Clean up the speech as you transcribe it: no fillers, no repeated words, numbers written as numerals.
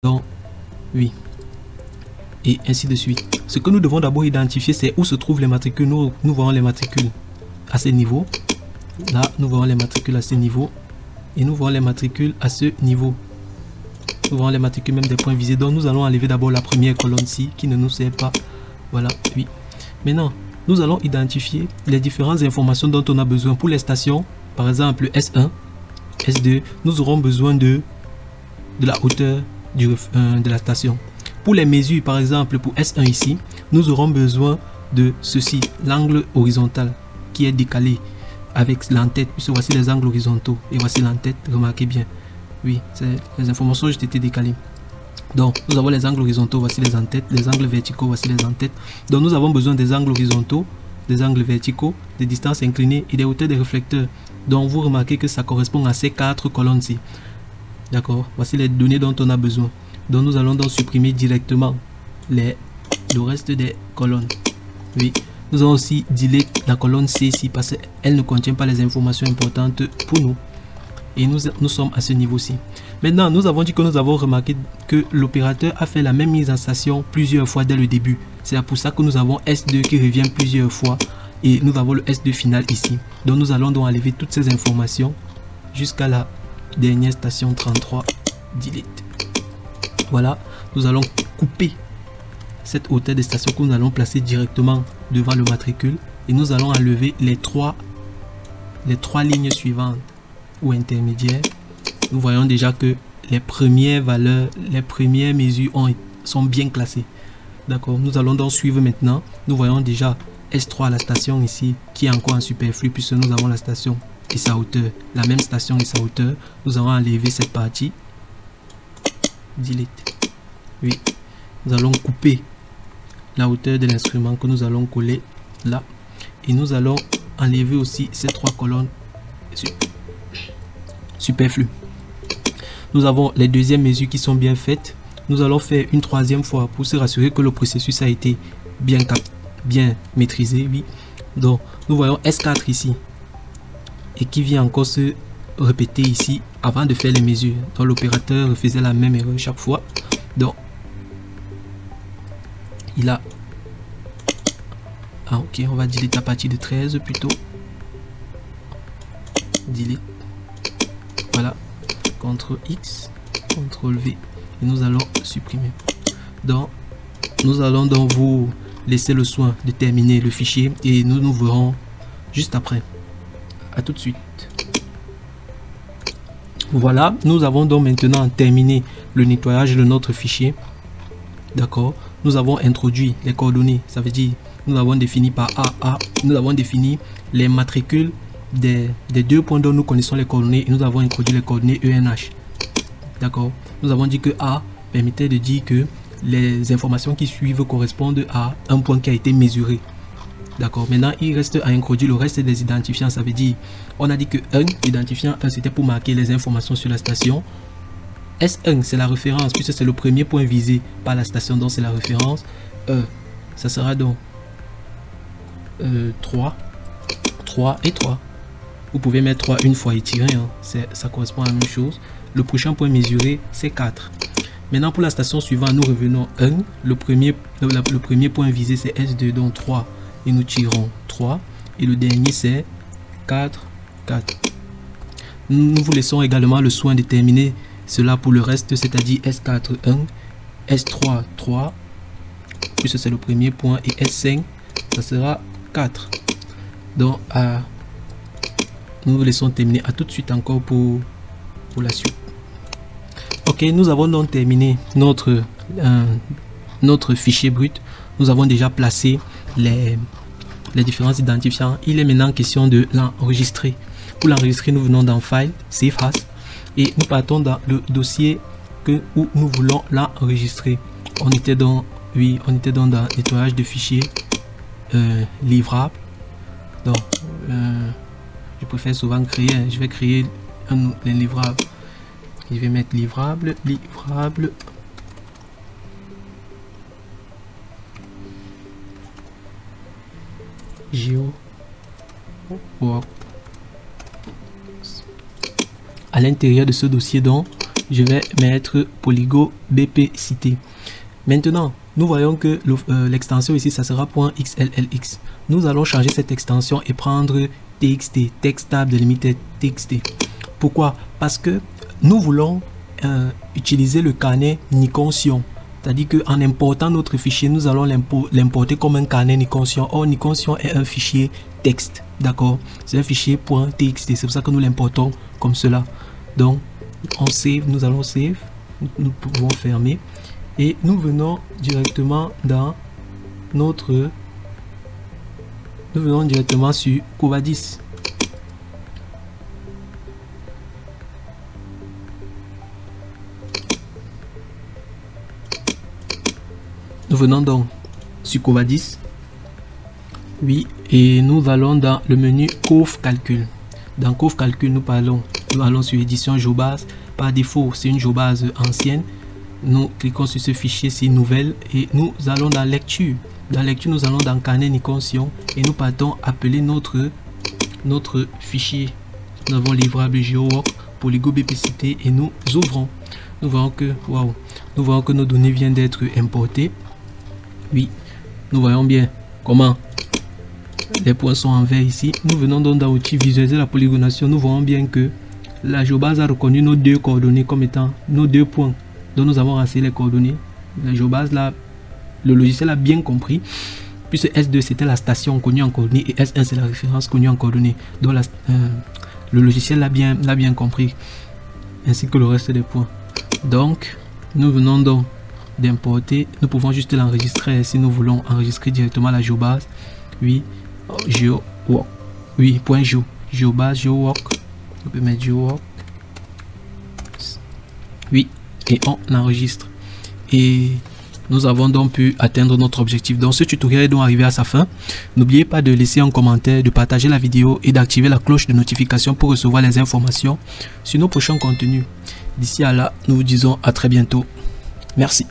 Donc, oui. Et ainsi de suite. Ce que nous devons d'abord identifier, c'est où se trouvent les matricules. Nous voyons les matricules à ce niveau. Là, nous voyons les matricules à ce niveau. Et nous voyons les matricules à ce niveau. Nous voyons les matricules même des points visés. Donc, nous allons enlever d'abord la première colonne-ci qui ne nous sert pas. Voilà, oui. Maintenant, nous allons identifier les différentes informations dont on a besoin pour les stations. Par exemple, S1, S2, nous aurons besoin de la hauteur de la station. Pour les mesures, par exemple, pour S1 ici, nous aurons besoin de ceci, l'angle horizontal qui est décalé avec l'entête, puisque voici les angles horizontaux et voici l'entête, remarquez bien. Oui, les informations ont été décalées. Donc, nous avons les angles horizontaux, voici les entêtes, les angles verticaux, voici les entêtes. Donc, nous avons besoin des angles horizontaux, des angles verticaux, des distances inclinées et des hauteurs des réflecteurs. Donc, vous remarquez que ça correspond à ces 4 colonnes-ci. D'accord, voici les données dont on a besoin. Donc, nous allons donc supprimer directement le reste des colonnes. Oui, nous allons aussi delete la colonne C ici parce qu'elle ne contient pas les informations importantes pour nous. Et nous sommes à ce niveau-ci. Maintenant, nous avons dit que nous avons remarqué que l'opérateur a fait la même mise en station plusieurs fois dès le début. C'est pour ça que nous avons S2 qui revient plusieurs fois. Et nous avons le S2 final ici. Donc, nous allons donc enlever toutes ces informations jusqu'à la dernière station 33. Delete. Voilà, nous allons couper cette hauteur de station que nous allons placer directement devant le matricule. Et nous allons enlever les trois lignes suivantes ou intermédiaires. Nous voyons déjà que les premières valeurs, les premières mesures sont bien classées. D'accord, nous allons donc suivre maintenant. Nous voyons déjà S3, la station ici, qui est encore en superflu puisque nous avons la station et sa hauteur. La même station et sa hauteur. Nous allons enlever cette partie. Delete. Oui, nous allons couper la hauteur de l'instrument que nous allons coller là. Et nous allons enlever aussi ces 3 colonnes superflues. Nous avons les deuxièmes mesures qui sont bien faites. Nous allons faire une troisième fois pour se rassurer que le processus a été bien maîtrisé. Oui. Donc, nous voyons S4 ici. Et qui vient encore se répéter ici avant de faire les mesures. Donc, l'opérateur faisait la même erreur chaque fois. Donc, il a... Ah, ok, on va delete à partir de 13 plutôt. Delete. Voilà. CTRL X, CTRL V. Et nous allons supprimer. Donc, nous allons donc vous laisser le soin de terminer le fichier et nous nous verrons juste après. À tout de suite. Voilà, nous avons donc maintenant terminé le nettoyage de notre fichier. D'accord. Nous avons introduit les coordonnées. Ça veut dire, nous avons défini par AA. Nous avons défini les matricules des 2 points dont nous connaissons les coordonnées. Et nous avons introduit les coordonnées ENH. D'accord. Nous avons dit que A permettait de dire que les informations qui suivent correspondent à un point qui a été mesuré. D'accord. Maintenant, il reste à introduire le reste des identifiants. Ça veut dire, on a dit que 1, l'identifiant 1, c'était pour marquer les informations sur la station. S1, c'est la référence, puisque c'est le premier point visé par la station, donc c'est la référence. Ça sera donc 3 et 3. Vous pouvez mettre 3 une fois et tirer, hein. Ça correspond à la même chose. Le prochain point mesuré, c'est 4. Maintenant, pour la station suivante, nous revenons 1. Le premier point visé, c'est S2, donc 3. Et nous tirons 3. Et le dernier, c'est 4, 4. Nous vous laissons également le soin de terminer cela pour le reste, c'est-à-dire S4, 1, S3, 3, puisque c'est le premier point, et S5, ça sera 4. Donc, nous vous laissons terminer. À tout de suite encore pour la suite. Ok, nous avons donc terminé notre fichier brut. Nous avons déjà placé les différents identifiants. Il est maintenant question de l'enregistrer. Pour l'enregistrer, nous venons dans File, Save As, et nous partons dans le dossier où nous voulons l'enregistrer. On était donc dans nettoyage de fichiers livrables. Donc, je préfère souvent créer. Je vais créer un livrable. Je vais mettre livrable. Geo. Wow. À l'intérieur de ce dossier, donc, je vais mettre Polygo BPCité. Maintenant, nous voyons que l'extension ici, ça sera .xllx. Nous allons changer cette extension et prendre TXT, Text Tab Delimited TXT. Pourquoi? Parce que nous voulons utiliser le carnet Nikonsion. C'est-à-dire qu'en important notre fichier, nous allons l'importer comme un carnet Nikonsion. Or, Nikonsion est un fichier texte. D'accord? C'est un fichier .txt. C'est pour ça que nous l'importons comme cela. Donc, on save, nous allons save. Nous pouvons fermer. Et nous venons directement dans notre... Nous venons directement sur Covadis. Nous venons donc sur Covadis. Oui, et nous allons dans le menu Cov Calcul. Dans Cov Calcul, nous allons sur édition GeoBase. Par défaut, c'est une GeoBase ancienne. Nous cliquons sur ce fichier-ci, nouvelle, et nous allons dans lecture. Dans lecture, nous allons dans carnet Nikonsion et nous partons appeler notre fichier. Nous avons livrable GeoWork, Polygo BPCité et nous ouvrons. Nous voyons que, waouh, nous voyons que nos données viennent d'être importées. Oui, nous voyons bien comment les points sont en vert ici. Nous venons donc dans outil visualiser la polygonation. Nous voyons bien que la GeoBase a reconnu nos deux coordonnées comme étant nos deux points dont nous avons renseigné les coordonnées. La GeoBase là, le logiciel a bien compris, puisque S2 c'était la station connue en coordonnées et S1 c'est la référence connue en coordonnées. Donc le logiciel l'a bien compris, ainsi que le reste des points. Donc nous venons donc d'importer, nous pouvons juste l'enregistrer si nous voulons enregistrer directement la GeoBase. Oui, GeoWork, oui, .geo, GeoBase, GeoWork, on peut mettre GeoWork, oui, et on enregistre. Et nous avons donc pu atteindre notre objectif. Donc ce tutoriel est donc arrivé à sa fin. N'oubliez pas de laisser un commentaire, de partager la vidéo et d'activer la cloche de notification pour recevoir les informations sur nos prochains contenus. D'ici à là, nous vous disons à très bientôt. Merci.